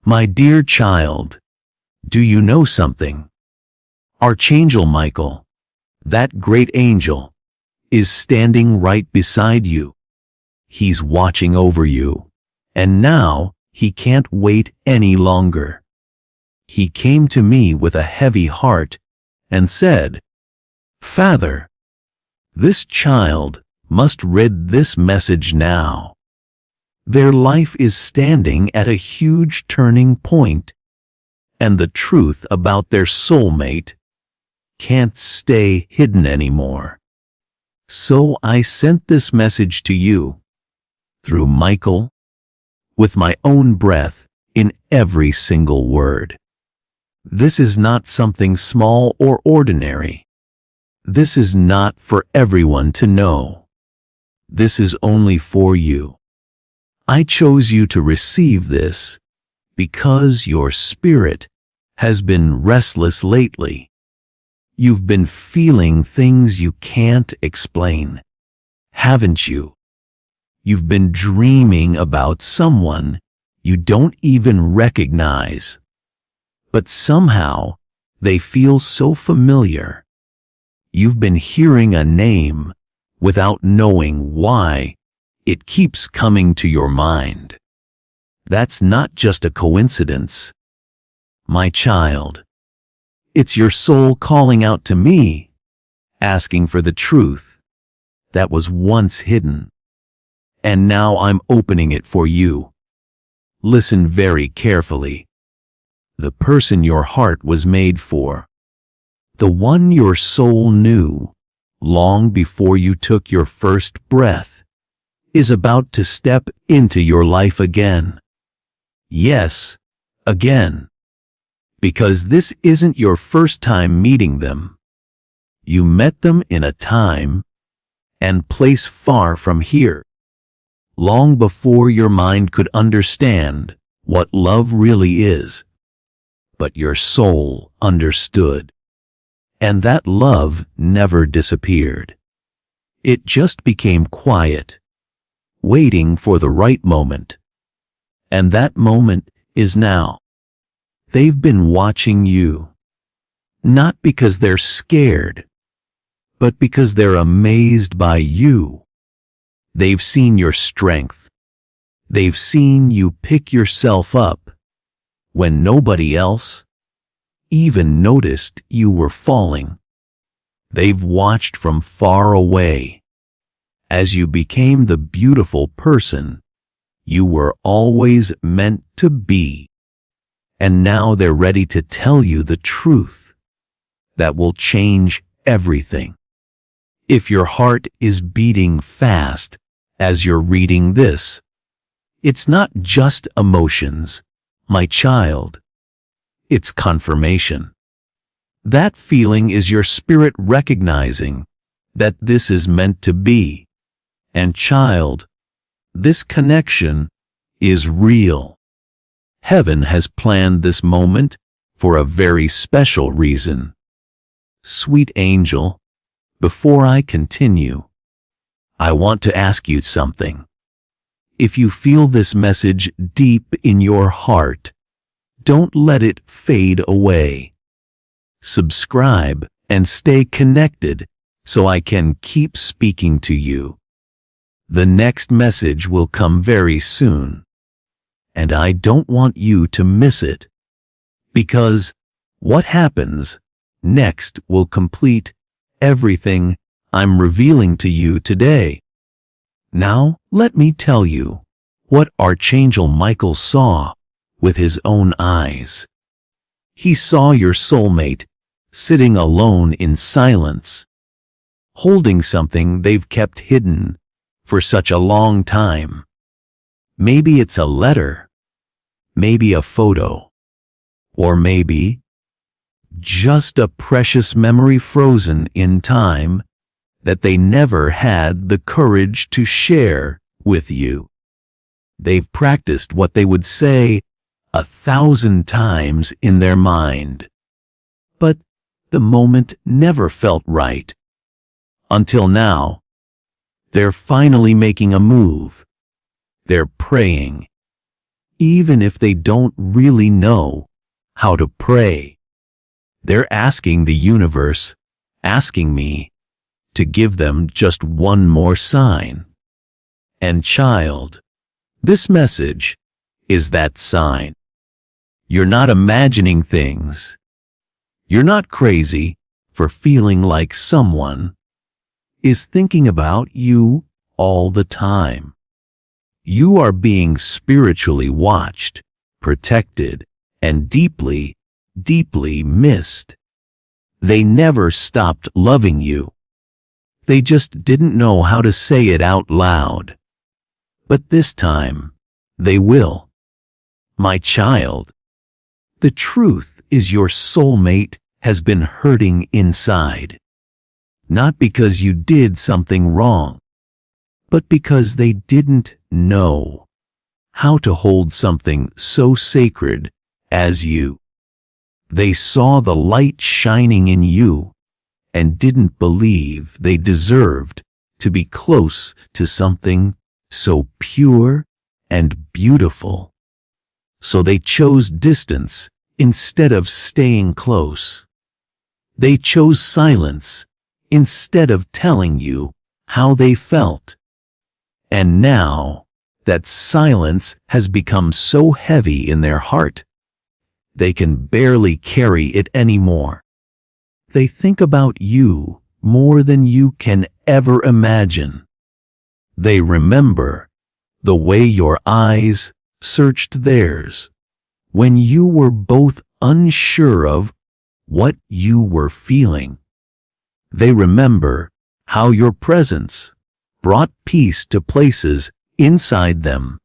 My dear child, do you know something? Archangel Michael, that great angel, is standing right beside you. He's watching over you, and now he can't wait any longer. He came to me with a heavy heart and said, "Father, this child must read this message now. Their life is standing at a huge turning point, and the truth about their soulmate can't stay hidden anymore. So I sent this message to you, through Michael, with my own breath in every single word. This is not something small or ordinary. This is not for everyone to know. This is only for you. I chose you to receive this because your spirit has been restless lately. You've been feeling things you can't explain, haven't you? You've been dreaming about someone you don't even recognize, but somehow they feel so familiar. You've been hearing a name without knowing why it keeps coming to your mind. That's not just a coincidence. My child, it's your soul calling out to me, asking for the truth that was once hidden. And now I'm opening it for you. Listen very carefully. The person your heart was made for, the one your soul knew long before you took your first breath, is about to step into your life again. Yes, again. Because this isn't your first time meeting them. You met them in a time and place far from here, long before your mind could understand what love really is. But your soul understood, and that love never disappeared. It just became quiet, waiting for the right moment. And that moment is now. They've been watching you, not because they're scared, but because they're amazed by you. They've seen your strength. They've seen you pick yourself up when nobody else even noticed you were falling. They've watched from far away as you became the beautiful person you were always meant to be. And now they're ready to tell you the truth that will change everything. If your heart is beating fast as you're reading this, it's not just emotions, my child. It's confirmation. That feeling is your spirit recognizing that this is meant to be. And child, this connection is real. Heaven has planned this moment for a very special reason. Sweet angel, before I continue, I want to ask you something. If you feel this message deep in your heart, don't let it fade away. Subscribe and stay connected so I can keep speaking to you. The next message will come very soon. And I don't want you to miss it, because what happens next will complete everything I'm revealing to you today. Now, let me tell you what Archangel Michael saw with his own eyes. He saw your soulmate sitting alone in silence, holding something they've kept hidden for such a long time. Maybe it's a letter, maybe a photo, or maybe just a precious memory frozen in time that they never had the courage to share with you. They've practiced what they would say 1,000 times in their mind, but the moment never felt right. Until now, they're finally making a move. They're praying, even if they don't really know how to pray. They're asking the universe, asking me, to give them just one more sign. And child, this message is that sign. You're not imagining things. You're not crazy for feeling like someone is thinking about you all the time. You are being spiritually watched, protected, and deeply, deeply missed. They never stopped loving you. They just didn't know how to say it out loud. But this time, they will. My child, the truth is your soulmate has been hurting inside. Not because you did something wrong, but because they didn't know how to hold something so sacred as you. They saw the light shining in you and didn't believe they deserved to be close to something so pure and beautiful. So they chose distance instead of staying close. They chose silence instead of telling you how they felt. And now that silence has become so heavy in their heart, they can barely carry it anymore. They think about you more than you can ever imagine. They remember the way your eyes searched theirs when you were both unsure of what you were feeling. They remember how your presence brought peace to places inside them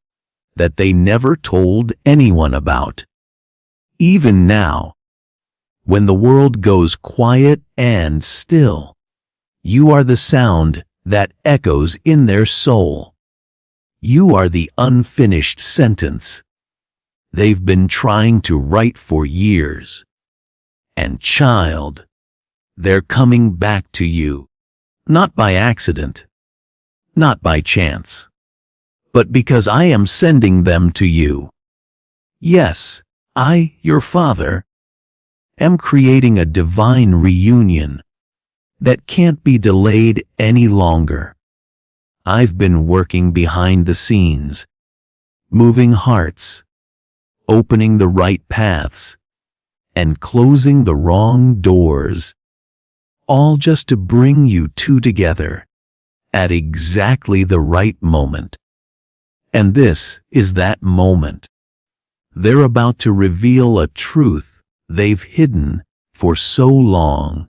that they never told anyone about. Even now, when the world goes quiet and still, you are the sound that echoes in their soul. You are the unfinished sentence they've been trying to write for years. And child, they're coming back to you, not by accident, not by chance, but because I am sending them to you. Yes, I, your father, am creating a divine reunion that can't be delayed any longer. I've been working behind the scenes, moving hearts, opening the right paths, and closing the wrong doors, all just to bring you two together at exactly the right moment. And this is that moment. They're about to reveal a truth they've hidden for so long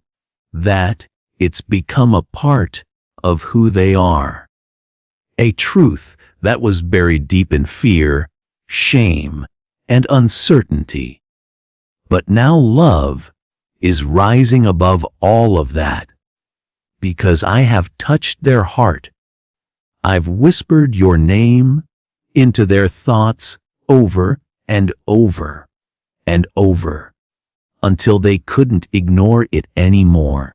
that it's become a part of who they are. A truth that was buried deep in fear, shame, and uncertainty. But now love is rising above all of that, because I have touched their heart. I've whispered your name into their thoughts over and over and over, until they couldn't ignore it anymore.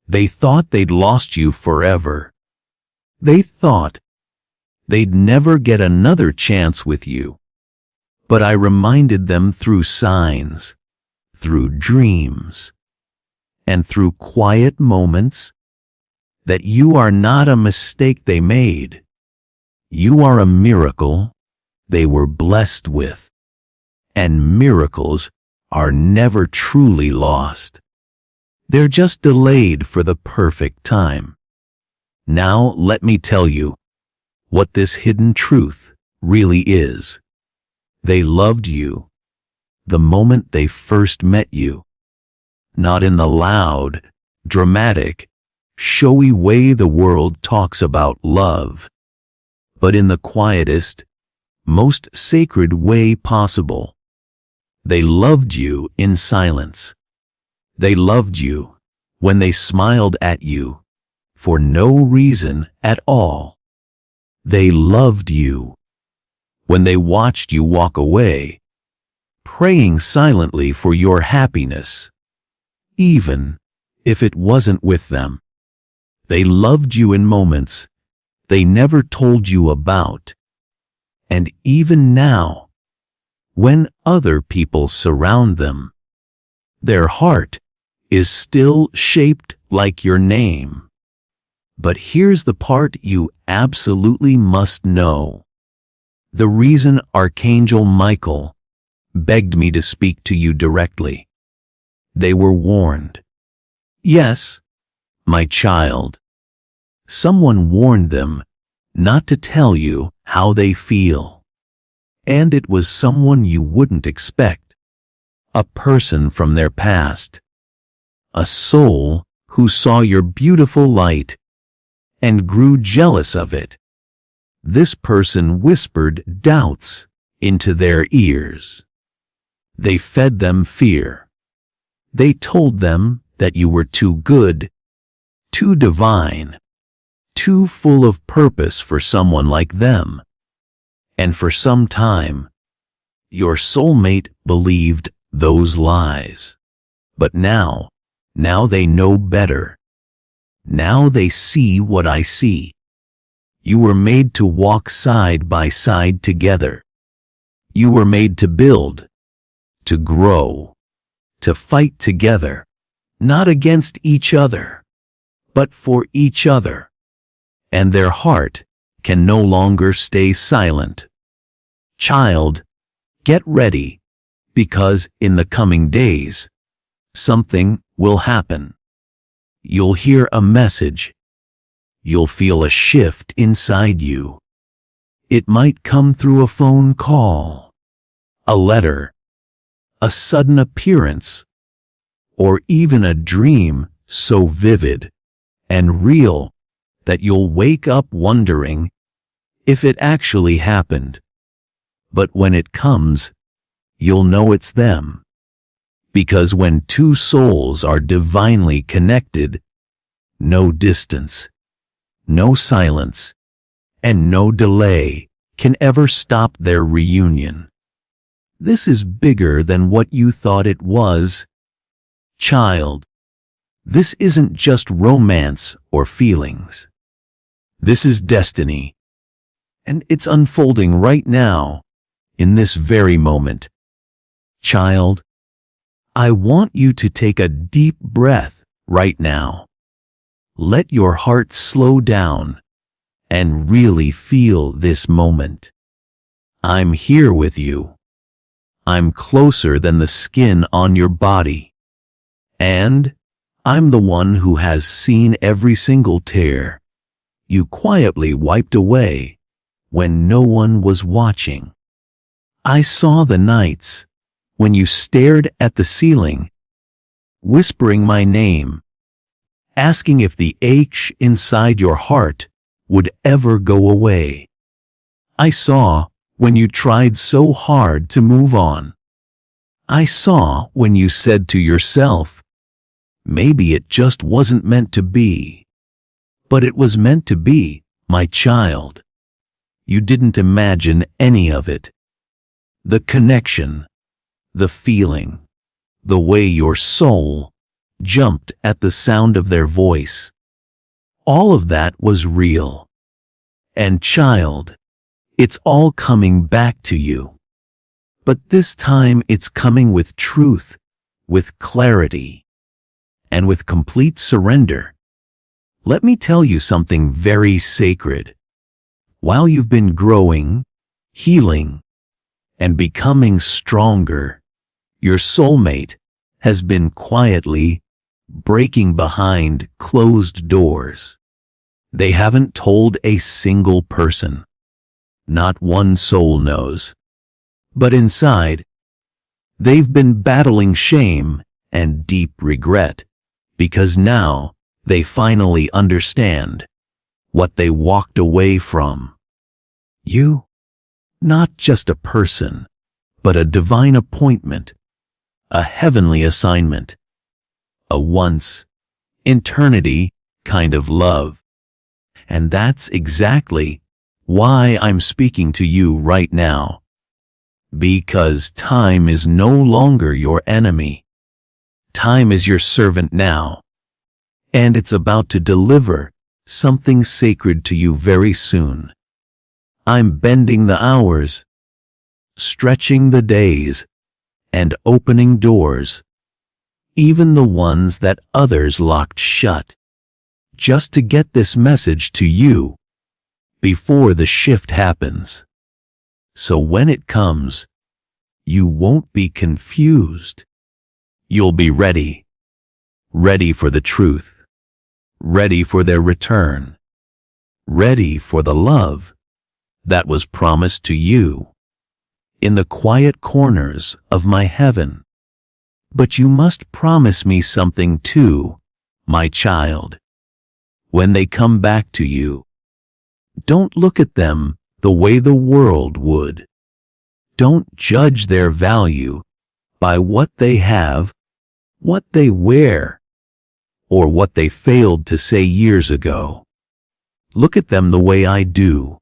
They thought they'd lost you forever. They thought they'd never get another chance with you. But I reminded them through signs, through dreams, and through quiet moments that you are not a mistake they made. You are a miracle they were blessed with, and miracles are never truly lost. They're just delayed for the perfect time. Now let me tell you what this hidden truth really is. They loved you the moment they first met you, not in the loud, dramatic, showy way the world talks about love, but in the quietest, most sacred way possible. They loved you in silence. They loved you when they smiled at you for no reason at all. They loved you when they watched you walk away, praying silently for your happiness, even if it wasn't with them. They loved you in moments they never told you about. And even now, when other people surround them. Their heart is still shaped like your name. But here's the part you absolutely must know. The reason Archangel Michael begged me to speak to you directly. They were warned. Yes, my child. Someone warned them not to tell you how they feel. And it was someone you wouldn't expect. A person from their past. A soul who saw your beautiful light and grew jealous of it. This person whispered doubts into their ears. They fed them fear. They told them that you were too good, too divine, too full of purpose for someone like them. And for some time, your soulmate believed those lies. But now they know better. Now they see what I see. You were made to walk side by side together. You were made to build, to grow, to fight together, not against each other, but for each other. And their heart can no longer stay silent. Child, get ready, because in the coming days, something will happen. You'll hear a message. You'll feel a shift inside you. It might come through a phone call, a letter, a sudden appearance, or even a dream so vivid and real that you'll wake up wondering if it actually happened. But when it comes, you'll know it's them. Because when two souls are divinely connected, no distance, no silence, and no delay can ever stop their reunion. This is bigger than what you thought it was. Child, this isn't just romance or feelings. This is destiny. And it's unfolding right now, in this very moment. Child, I want you to take a deep breath right now. Let your heart slow down and really feel this moment. I'm here with you. I'm closer than the skin on your body. And I'm the one who has seen every single tear you quietly wiped away when no one was watching. I saw the nights when you stared at the ceiling, whispering my name, asking if the ache inside your heart would ever go away. I saw when you tried so hard to move on. I saw when you said to yourself, maybe it just wasn't meant to be. But it was meant to be, my child. You didn't imagine any of it. The connection, the feeling, the way your soul jumped at the sound of their voice. All of that was real. And child, it's all coming back to you. But this time it's coming with truth, with clarity, and with complete surrender. Let me tell you something very sacred. While you've been growing, healing, and becoming stronger, your soulmate has been quietly breaking behind closed doors. They haven't told a single person. Not one soul knows. But inside, they've been battling shame and deep regret, because now they finally understand what they walked away from. You, not just a person, but a divine appointment, a heavenly assignment, a once, eternity kind of love. And that's exactly why I'm speaking to you right now. Because time is no longer your enemy. Time is your servant now. And it's about to deliver something sacred to you very soon. I'm bending the hours, stretching the days and opening doors, even the ones that others locked shut, just to get this message to you before the shift happens. So when it comes, you won't be confused. You'll be ready. Ready for the truth. Ready for their return. Ready for the love that was promised to you in the quiet corners of my heaven. But you must promise me something too, my child. When they come back to you, don't look at them the way the world would. Don't judge their value by what they have, what they wear, or what they failed to say years ago. Look at them the way I do,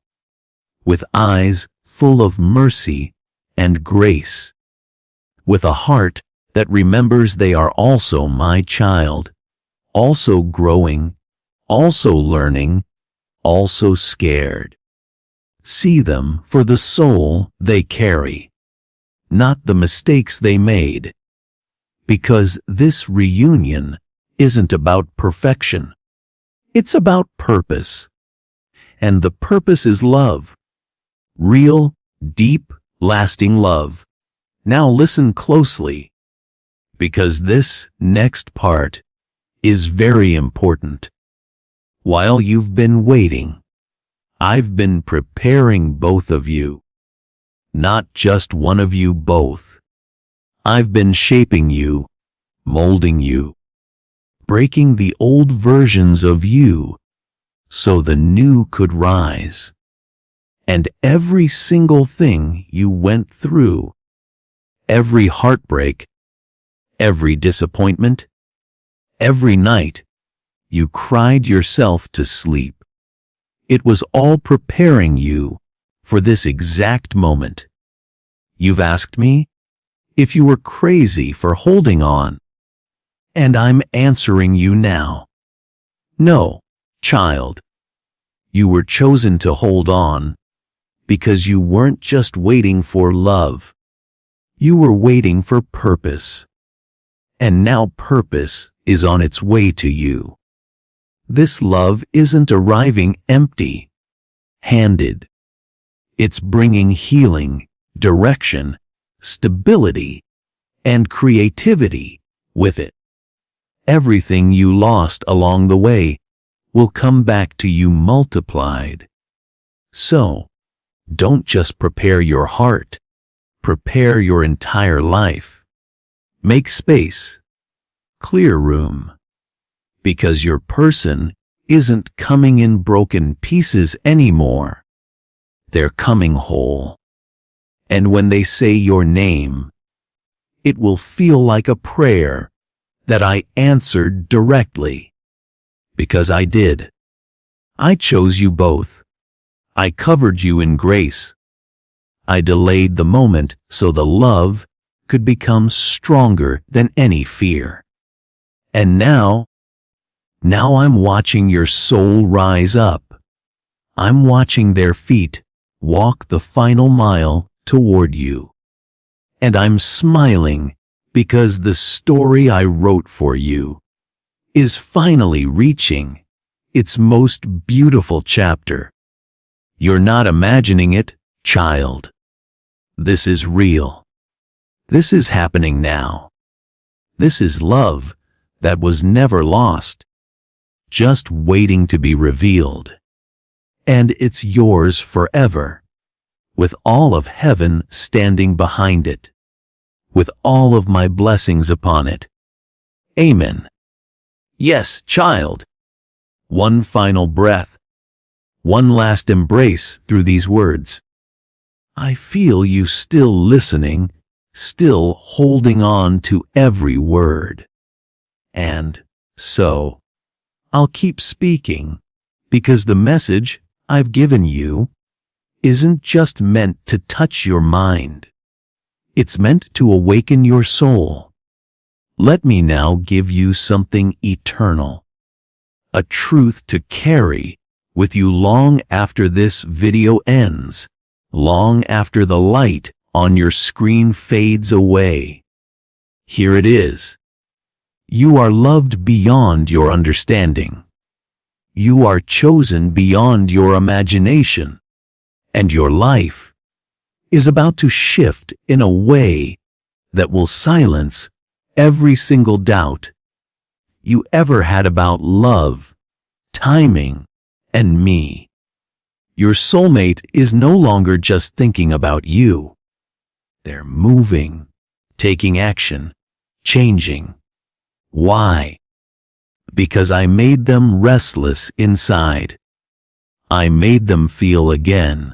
with eyes full of mercy and grace, with a heart that remembers they are also my child, also growing, also learning, also scared. See them for the soul they carry, not the mistakes they made, because this reunion isn't about perfection. It's about purpose. And the purpose is love. Real, deep, lasting love. Now listen closely, because this next part is very important. While you've been waiting, I've been preparing both of you. Not just one of you, both. I've been shaping you, molding you, breaking the old versions of you so the new could rise. And every single thing you went through, every heartbreak, every disappointment, every night you cried yourself to sleep, it was all preparing you for this exact moment. You've asked me if you were crazy for holding on, and I'm answering you now. No, child. You were chosen to hold on because you weren't just waiting for love. You were waiting for purpose. And now purpose is on its way to you. This love isn't arriving empty-handed. It's bringing healing, direction, stability, and creativity with it. Everything you lost along the way will come back to you multiplied. So, don't just prepare your heart, prepare your entire life. Make space, clear room, because your person isn't coming in broken pieces anymore. They're coming whole. And when they say your name, it will feel like a prayer that I answered directly. Because I did. I chose you both. I covered you in grace. I delayed the moment so the love could become stronger than any fear. And now I'm watching your soul rise up. I'm watching their feet walk the final mile toward you. And I'm smiling because the story I wrote for you is finally reaching its most beautiful chapter. You're not imagining it, child. This is real. This is happening now. This is love that was never lost, just waiting to be revealed. And it's yours forever, with all of heaven standing behind it, with all of my blessings upon it. Amen. Yes, child. One final breath, one last embrace through these words. I feel you still listening, still holding on to every word. And so, I'll keep speaking, because the message I've given you isn't just meant to touch your mind. It's meant to awaken your soul. Let me now give you something eternal, a truth to carry with you long after this video ends, long after the light on your screen fades away. Here it is. You are loved beyond your understanding. You are chosen beyond your imagination. And your life is about to shift in a way that will silence every single doubt you ever had about love, timing, and me. Your soulmate is no longer just thinking about you. They're moving, taking action, changing. Why? Because I made them restless inside. I made them feel again.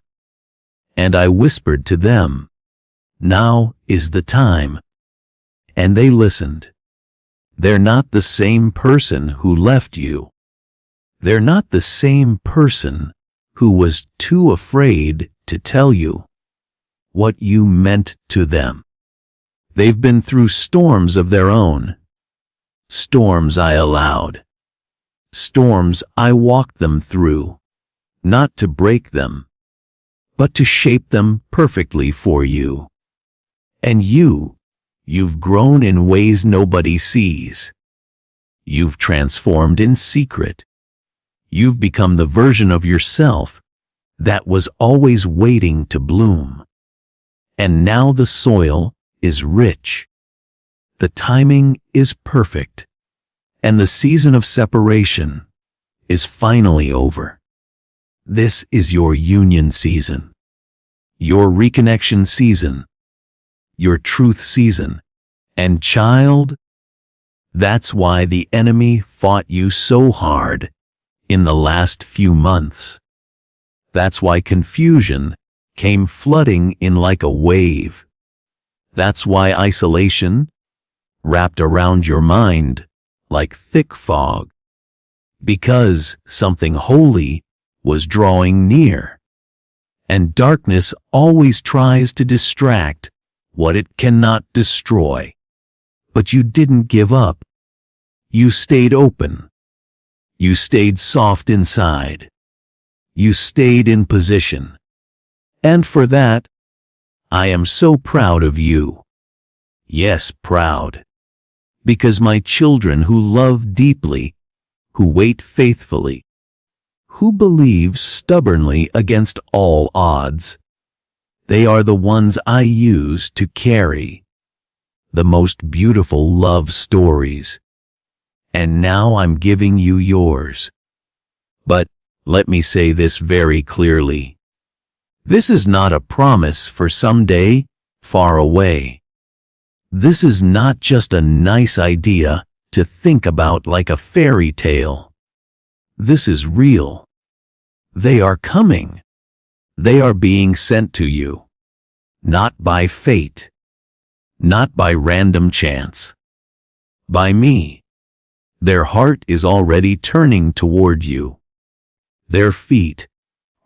And I whispered to them, now is the time. And they listened. They're not the same person who left you. They're not the same person who was too afraid to tell you what you meant to them. They've been through storms of their own. Storms I allowed. Storms I walked them through, not to break them, but to shape them perfectly for you. And you've grown in ways nobody sees. You've transformed in secret. You've become the version of yourself that was always waiting to bloom. And now the soil is rich. The timing is perfect. And the season of separation is finally over. This is your union season, your reconnection season, your truth season. And child, that's why the enemy fought you so hard in the last few months. That's why confusion came flooding in like a wave. That's why isolation wrapped around your mind like thick fog. Because something holy was drawing near. And darkness always tries to distract what it cannot destroy. But you didn't give up. You stayed open. You stayed soft inside. You stayed in position. And for that, I am so proud of you. Yes, proud. Because my children who love deeply, who wait faithfully, who believe stubbornly against all odds, they are the ones I use to carry the most beautiful love stories. And now I'm giving you yours. But let me say this very clearly. This is not a promise for someday far away. This is not just a nice idea to think about like a fairy tale. This is real. They are coming. They are being sent to you. Not by fate. Not by random chance. By me. Their heart is already turning toward you. Their feet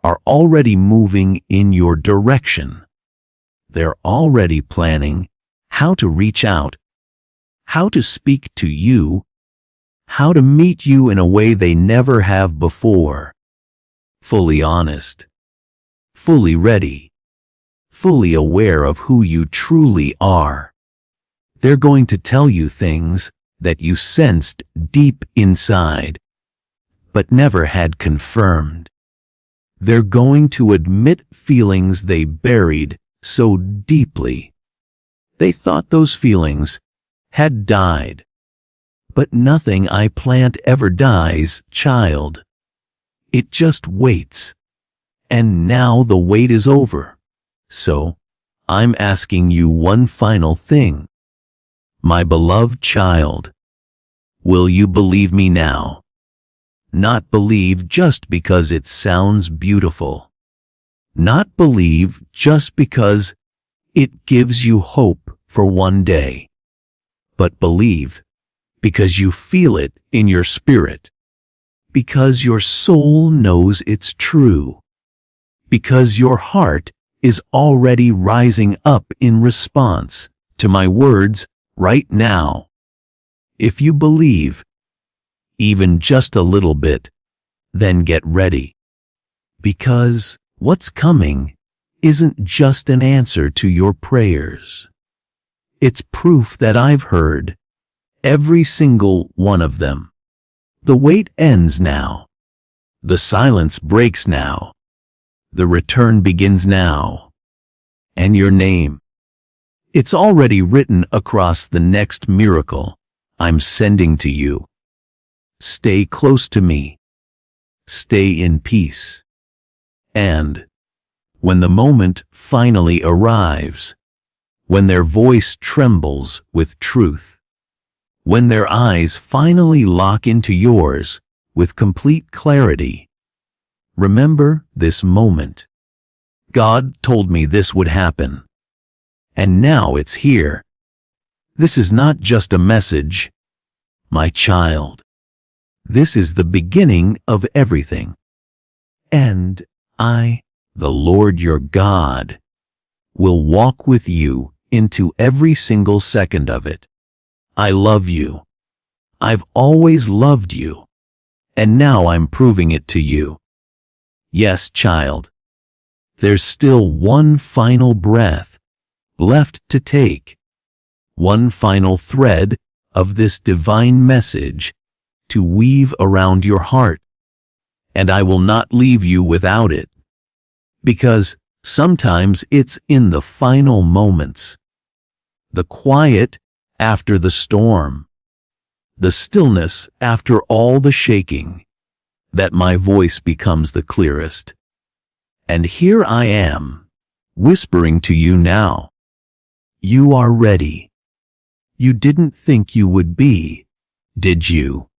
are already moving in your direction. They're already planning how to reach out, how to speak to you, how to meet you in a way they never have before. Fully honest, fully ready, fully aware of who you truly are. They're going to tell you things that you sensed deep inside, but never had confirmed. They're going to admit feelings they buried so deeply. They thought those feelings had died. But nothing I plant ever dies, child. It just waits. And now the wait is over. So, I'm asking you one final thing. My beloved child, will you believe me now? Not believe just because it sounds beautiful. Not believe just because it gives you hope for one day. But believe because you feel it in your spirit. Because your soul knows it's true. Because your heart is already rising up in response to my words right now. If you believe, even just a little bit, then get ready. Because what's coming isn't just an answer to your prayers. It's proof that I've heard every single one of them. The wait ends now. The silence breaks now. The return begins now. And your name, it's already written across the next miracle I'm sending to you. Stay close to me. Stay in peace. And when the moment finally arrives, when their voice trembles with truth, when their eyes finally lock into yours with complete clarity, remember this moment. God told me this would happen. And now it's here. This is not just a message, my child. This is the beginning of everything. And I, the Lord your God, will walk with you into every single second of it. I love you. I've always loved you. And now I'm proving it to you. Yes, child. There's still one final breath left to take. One final thread of this divine message to weave around your heart. And I will not leave you without it. Because sometimes it's in the final moments. The quiet after the storm. The stillness after all the shaking. That my voice becomes the clearest. And here I am, whispering to you now. You are ready. You didn't think you would be, did you?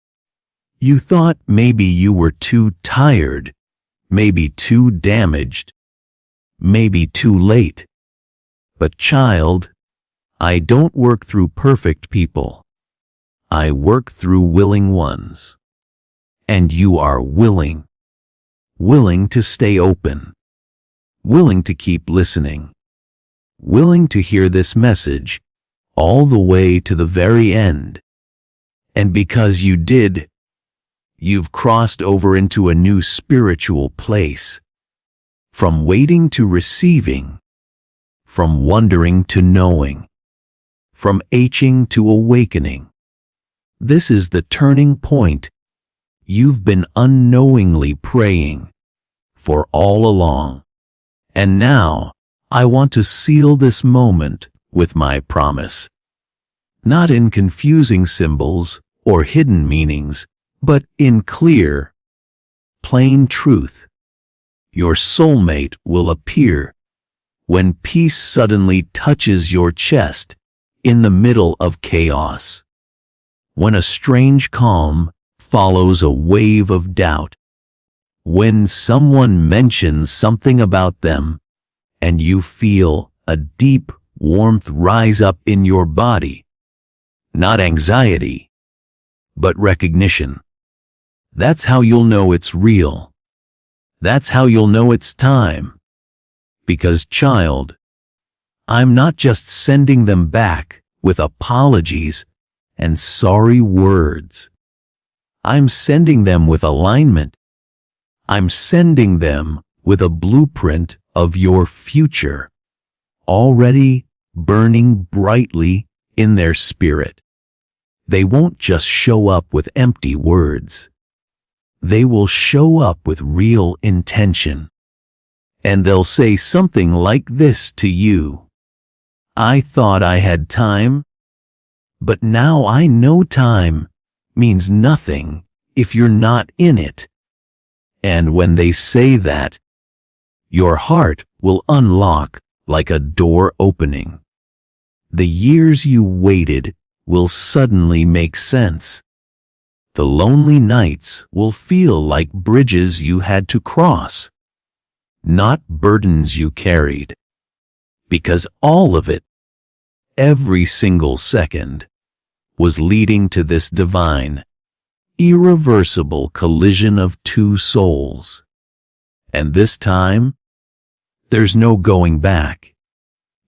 You thought maybe you were too tired, maybe too damaged, maybe too late. But child, I don't work through perfect people. I work through willing ones. And you are willing. Willing to stay open. Willing to keep listening. Willing to hear this message all the way to the very end. And because you did, you've crossed over into a new spiritual place. From waiting to receiving. From wondering to knowing. From aching to awakening. This is the turning point you've been unknowingly praying for all along. And now, I want to seal this moment with my promise. Not in confusing symbols or hidden meanings, but in clear, plain truth. Your soulmate will appear when peace suddenly touches your chest in the middle of chaos. When a strange calm follows a wave of doubt. When someone mentions something about them, and you feel a deep warmth rise up in your body. Not anxiety, but recognition. That's how you'll know it's real. That's how you'll know it's time. Because, child, I'm not just sending them back with apologies and sorry words. I'm sending them with alignment. I'm sending them with a blueprint of your future, already burning brightly in their spirit. They won't just show up with empty words. They will show up with real intention. And they'll say something like this to you. I thought I had time, but now I know time means nothing if you're not in it. And when they say that, your heart will unlock like a door opening. The years you waited will suddenly make sense. The lonely nights will feel like bridges you had to cross, not burdens you carried. Because all of it, every single second, was leading to this divine, irreversible collision of two souls. And this time, there's no going back.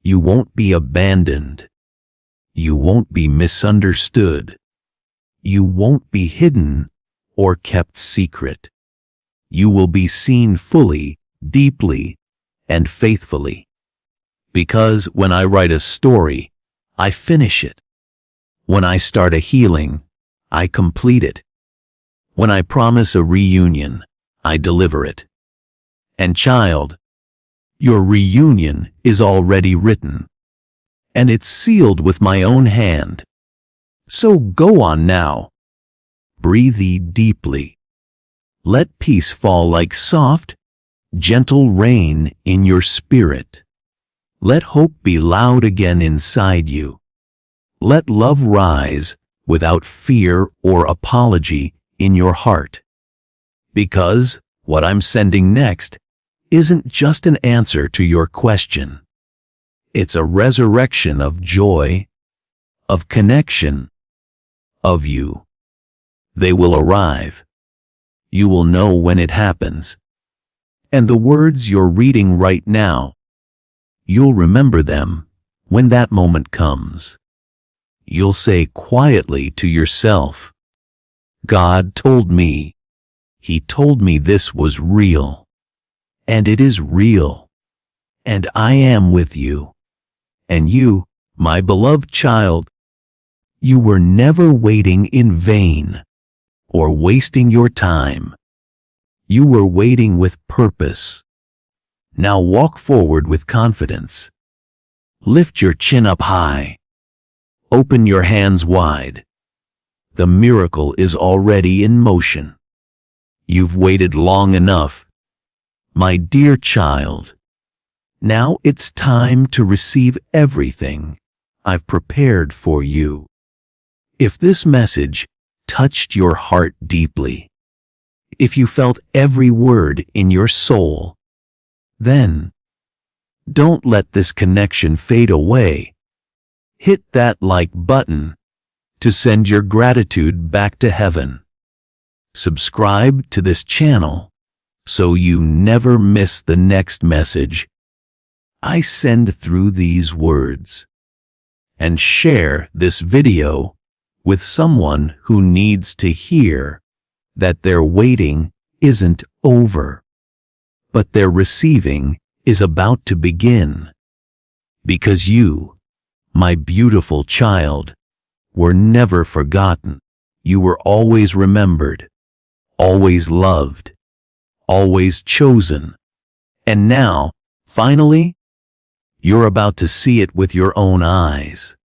You won't be abandoned. You won't be misunderstood. You won't be hidden or kept secret. You will be seen fully, deeply, and faithfully. Because when I write a story, I finish it. When I start a healing, I complete it. When I promise a reunion, I deliver it. And child, your reunion is already written, and it's sealed with my own hand. So go on now. Breathe deeply. Let peace fall like soft, gentle rain in your spirit. Let hope be loud again inside you. Let love rise without fear or apology in your heart. Because what I'm sending next isn't just an answer to your question. It's a resurrection of joy, of connection, of you. They will arrive. You will know when it happens. And the words you're reading right now, you'll remember them when that moment comes. You'll say quietly to yourself, God told me. He told me this was real. And it is real. And I am with you. And you, my beloved child, you were never waiting in vain or wasting your time. You were waiting with purpose. Now walk forward with confidence. Lift your chin up high. Open your hands wide. The miracle is already in motion. You've waited long enough, my dear child. Now it's time to receive everything I've prepared for you. If this message touched your heart deeply, if you felt every word in your soul, then don't let this connection fade away. Hit that like button to send your gratitude back to heaven. Subscribe to this channel so you never miss the next message I send through these words. And share this video with someone who needs to hear that their waiting isn't over, but their receiving is about to begin. Because you, my beautiful child, were never forgotten. You were always remembered, always loved, always chosen. And now, finally, you're about to see it with your own eyes.